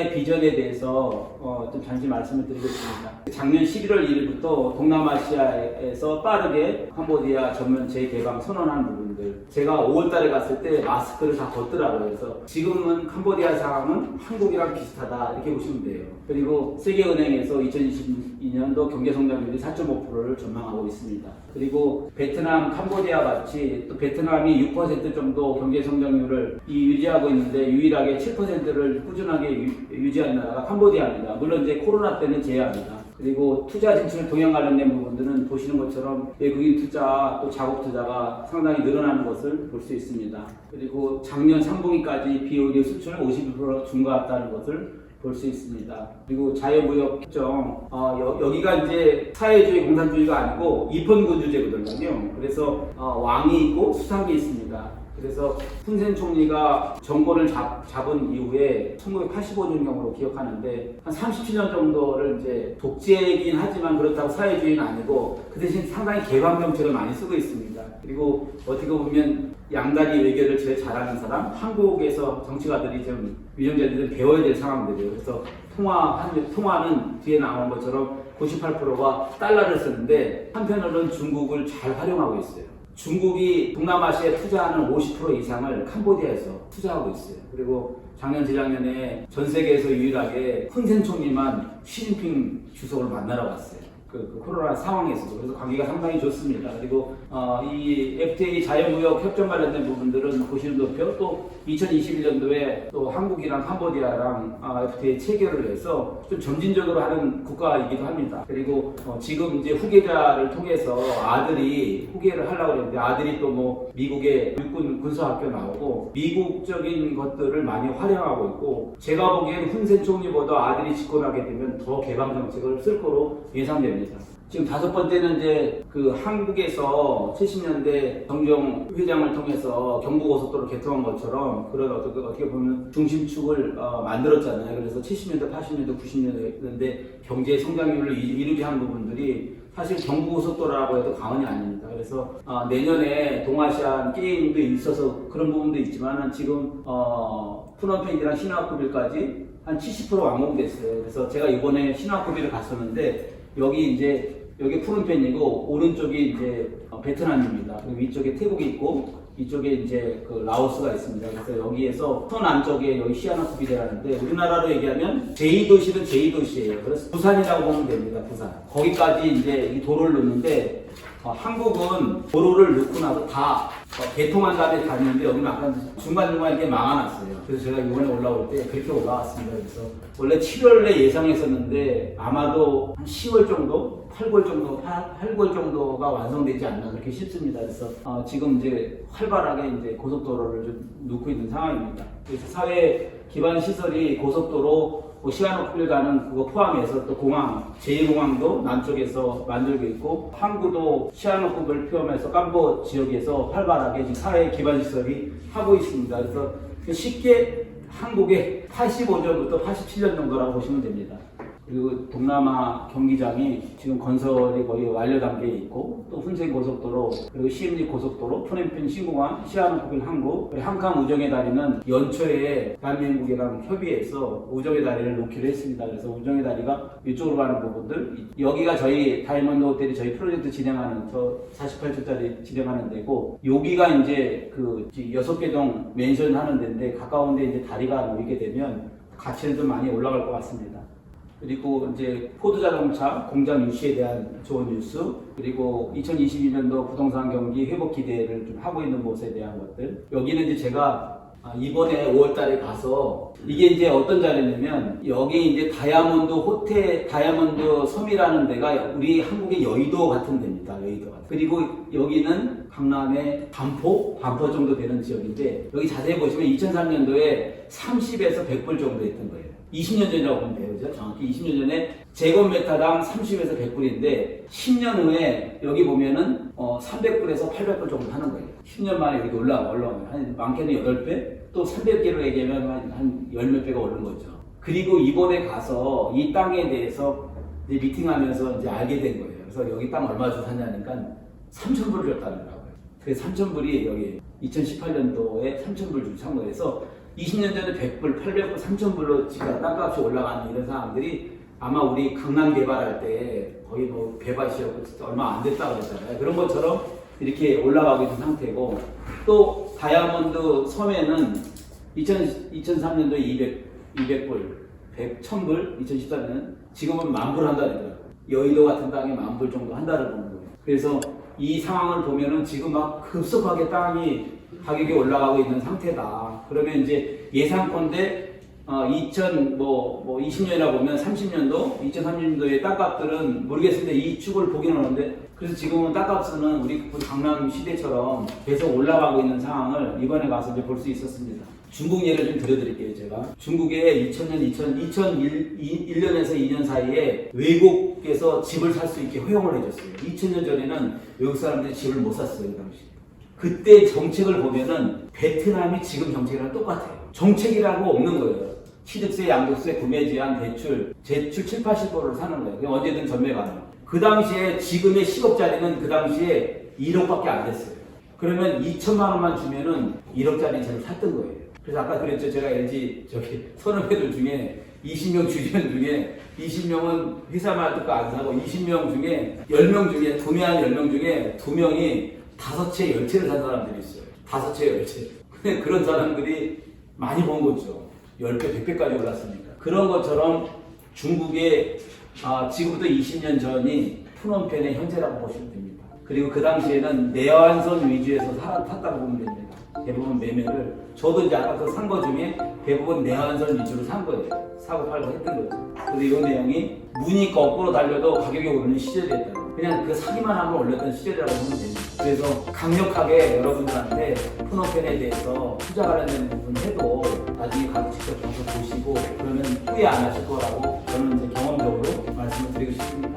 동남아시아의 비전에 대해서 좀 잠시 말씀을 드리겠습니다. 작년 11월 1일부터 동남아시아에서 빠르게 캄보디아 전면 재개방 선언한 부분들, 제가 5월달에 갔을 때 마스크를 다 걷더라고요. 그래서 지금은 캄보디아 상황은 한국이랑 비슷하다 이렇게 보시면 돼요. 그리고 세계은행에서 2022년도 경제성장률이 4.5%를 전망하고 있습니다. 그리고 베트남, 캄보디아 같이 또 베트남이 6% 정도 경제성장률을 유지하고 있는데 유일하게 7%를 꾸준하게 유지하는 나라가 캄보디아입니다. 물론 이제 코로나 때는 제외합니다. 그리고 투자 진출 동향 관련된 부분들은 보시는 것처럼 외국인 투자 또 자국 투자가 상당히 늘어나는 것을 볼 수 있습니다. 그리고 작년 3분기까지 비오리 수출 52% 증가했다는 것을 볼 수 있습니다. 그리고 자유무역 협정, 여기가 이제 사회주의 공산주의가 아니고 입헌군주제거든요. 그래서 왕이 있고 수상이 있습니다. 그래서 훈센 총리가 정권을 잡은 이후에 1985년경으로 기억하는데 한 37년 정도를 이제 독재이긴 하지만 그렇다고 사회주의는 아니고 그 대신 상당히 개방 정책을 많이 쓰고 있습니다. 그리고 어떻게 보면 양다리 외교를 제일 잘하는 사람, 한국에서 정치가들이 좀 위정자들은 배워야 될 상황들이에요. 그래서 통화는 뒤에 나온 것처럼 98%가 달러를 쓰는데 한편으로는 중국을 잘 활용하고 있어요. 중국이 동남아시아에 투자하는 50% 이상을 캄보디아에서 투자하고 있어요. 그리고 작년, 재작년에 전 세계에서 유일하게 훈센 총리만 시진핑 주석을 만나러 갔어요. 그 코로나 상황에서도. 그래서 관계가 상당히 좋습니다. 그리고 이 FTA 자유무역 협정 관련된 부분들은 보시는 높여 또 2021년도에 또 한국이랑 캄보디아랑 FTA 체결을 해서 좀 점진적으로 하는 국가이기도 합니다. 그리고 지금 이제 후계자를 통해서 아들이 후계를 하려고 했는데 아들이 또 뭐 미국의 육군 군사학교 나오고 미국적인 것들을 많이 활용하고 있고 제가 보기엔 훈센 총리보다 아들이 집권하게 되면 더 개방 정책을 쓸 거로 예상됩니다. 지금 5번째는 이제 그 한국에서 70년대 정정 회장을 통해서 경부고속도로 개통한 것처럼 그런 어떻게 보면 중심축을 만들었잖아요. 그래서 70년대, 80년대, 90년대 경제 성장률을 이루게 한 부분들이 사실 경부고속도로라고 해도 과언이 아닙니다. 그래서 내년에 동아시안 게임도 있어서 그런 부분도 있지만 지금 푸놈펜이랑 시나쿠빌까지 한 70% 완공됐어요. 그래서 제가 이번에 시나쿠빌을 갔었는데 여기 푸놈펜이고 오른쪽이 이제 베트남입니다. 그리고 위쪽에 태국이 있고 이쪽에 이제 그 라오스가 있습니다. 그래서 여기에서 서남쪽에 여기 시아나쿠비데라는데 우리나라로 얘기하면 제2도시는 제2도시예요. 그래서 부산이라고 보면 됩니다. 부산. 거기까지 이제 이 도로를 놓는데 한국은 도로를 놓고 나서 다 개통한 다음에 갔는데 여기는 약간 중간중간 이렇게 막아놨어요. 그래서 제가 이번에 올라올 때 그렇게 올라왔습니다. 그래서 원래 7월에 예상했었는데 아마도 한 10월 정도, 8개월 정도가 완성되지 않나 그렇게 싶습니다. 그래서 지금 이제 활발하게 이제 고속도로를 좀 놓고 있는 상황입니다. 그래서 사회 기반 시설이 고속도로 시아노쿠빌 가는 그거 포함해서 또 공항, 제2공항도 남쪽에서 만들고 있고 항구도 시아노쿠빌 포함해서 깜보 지역에서 활발하게 지금 사회 기반 시설이 하고 있습니다. 그래서 쉽게 한국의 85년부터 87년 정도라고 보시면 됩니다. 그리고 동남아 경기장이 지금 건설이 거의 완료 단계에 있고 또 훈센 고속도로 그리고 시엠리 고속도로 푸놈펜 신공항 시아노쿠빌 항구 그리고 한강 우정의 다리는 연초에 대한민국이랑 협의해서 우정의 다리를 놓기로 했습니다. 그래서 우정의 다리가 이쪽으로 가는 부분들 여기가 저희 다이몬드 호텔이 저희 프로젝트 진행하는 저 48초짜리 진행하는 데고 여기가 이제 그 6개동 맨션 하는 데인데 가까운데 이제 다리가 놓이게 되면 가치는 좀 많이 올라갈 것 같습니다. 그리고 이제 포드 자동차 공장 유치에 대한 좋은 뉴스, 그리고 2022년도 부동산 경기 회복 기대를 좀 하고 있는 것에 대한 것들. 여기는 이제 제가 이번에 5월달에 가서 이게 이제 어떤 자리냐면 여기 이제 다이아몬드 호텔, 다이아몬드 섬이라는 데가 우리 한국의 여의도 같은 데입니다. 여의도 같은. 그리고 여기는 강남의 반포 정도 되는 지역인데 여기 자세히 보시면 2003년도에 30에서 100불 정도 했던 거예요. 20년 전이라고 보면 돼요. 그죠? 정확히 20년 전에 제곱미터당 30에서 100불인데 10년 후에 여기 보면은 300불에서 800불 정도 하는 거예요. 10년 만에 여기 올라가요. 한 많게는 8배, 또 300개로 얘기하면 한 10몇 배가 오른 거죠. 그리고 이번에 가서 이 땅에 대해서 이제 미팅하면서 이제 알게 된 거예요. 그래서 여기 땅 얼마 주고 샀냐니까 3,000불을 줬다더라고요. 그 3,000불이 여기 2018년도에 3,000불 주고 산 거에서 20년 전에 100불, 800불, 3000불로 집값 땅값이 올라가는 이런 상황들이 아마 우리 강남 개발할 때 거의 뭐 배밭이었고 진짜 얼마 안 됐다고 그랬잖아요. 그런 것처럼 이렇게 올라가고 있는 상태고, 또 다이아몬드 섬에는 2003년도에 200불, 1000불, 2014년은 지금은 10,000불 한다더라고요. 여의도 같은 땅이 10,000불 정도 한다는 거예요. 그래서 이 상황을 보면은 지금 막 급속하게 땅이 가격이 올라가고 있는 상태다. 그러면 이제 예상컨대 2020년이라 보면 30년도, 2030년도의 땅값들은 모르겠는데 이 축을 보긴 하는데, 그래서 지금은 땅값은 우리 강남 시대처럼 계속 올라가고 있는 상황을 이번에 가서 이제 볼 수 있었습니다. 중국 예를 좀 들어드릴게요, 제가. 중국에 2001년에서 2년 사이에 외국에서 집을 살 수 있게 허용을 해줬어요. 2000년 전에는 외국 사람들이 집을 못 샀어요, 그 당시. 그때 정책을 보면은 베트남이 지금 정책이랑 똑같아요. 정책이라고 없는 거예요. 취득세, 양도세, 구매 제한, 대출, 제출 7, 80%를 사는 거예요. 그냥 언제든 전매 가능. 그 당시에 지금의 10억짜리는 그 당시에 1억밖에 안 됐어요. 그러면 2천만 원만 주면은 1억짜리 집을 샀던 거예요. 그래서 아까 그랬죠. 제가 LG 선후배들 중에 20명 주주원 중에 20명은 회사 말듣고 안 사고 20명 중에 10명 중에 도매한 10명 중에 2명이 5채, 10채를 산 사람들이 있어요. 5채, 10채. 근데 그런 사람들이 많이 번 거죠. 10배, 100배까지 올랐으니까. 그런 것처럼 중국의 지금부터 20년 전이 푸놈펜의 현재라고 보시면 됩니다. 그리고 그 당시에는 내환선 위주에서 탔다고 보면 됩니다. 대부분 매매를, 저도 이제 아까 그 산 거 중에 대부분 내환선 위주로 산 거예요. 사고 팔고 했던 거죠. 그리고 이 내용이 문이 거꾸로 달려도 가격이 오르는 시절이었다. 그냥 그 사기만 하면 올렸던 시절이라고 보면 됩니다. 그래서 강력하게 여러분들한테 푸놈펜에 대해서 투자 관련된 부분 해도 나중에 가서 직접 가서 보시고 그러면 후회 안 하실 거라고 저는 이제 경험적으로 말씀을 드리고 싶습니다.